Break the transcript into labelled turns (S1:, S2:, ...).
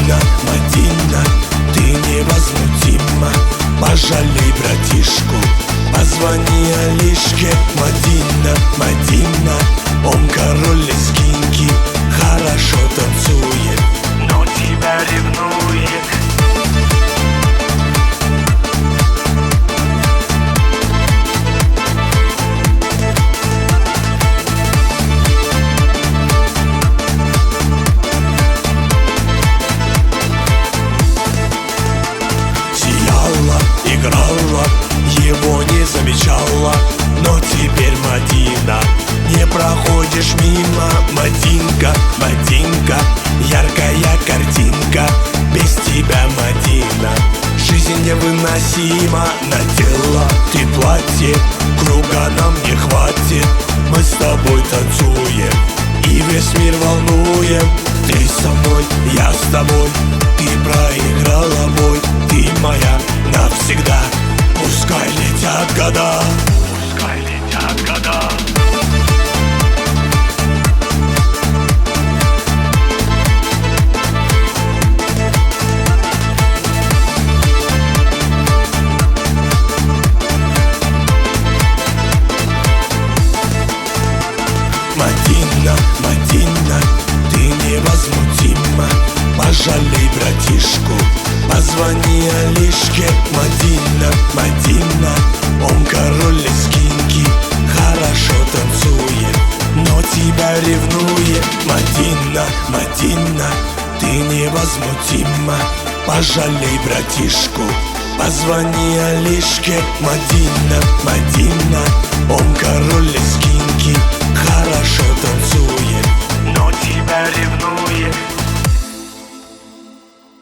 S1: Мадина, Мадина, ты невозмутима. Пожалей братишку, позвони Алишке. Мадина, Мадина, он король лезгинки, хорошо танцует, но тебя ревнует. Играла, его не замечала, но теперь, Мадина, не проходишь мимо. Мадинка, Мадинка, яркая картинка, без тебя, Мадина, жизнь невыносима. Надела ты платье, круга нам не хватит, мы с тобой танцуем и весь мир волнуем. Ты со мной, я с тобой, ты проиграла бой, ты моя навсегда. Пускай летят года, пускай летят года. Мадина, Мадина, ты невозмутима. Пожалей братишку, позвони Алишке. Мадина, Мадина, он король лезгинки, хорошо танцует, но тебя ревнует. Мадина, Мадина, ты невозмутима. Пожалей братишку, позвони Алишке. Мадина, Мадина, он король лезгинки,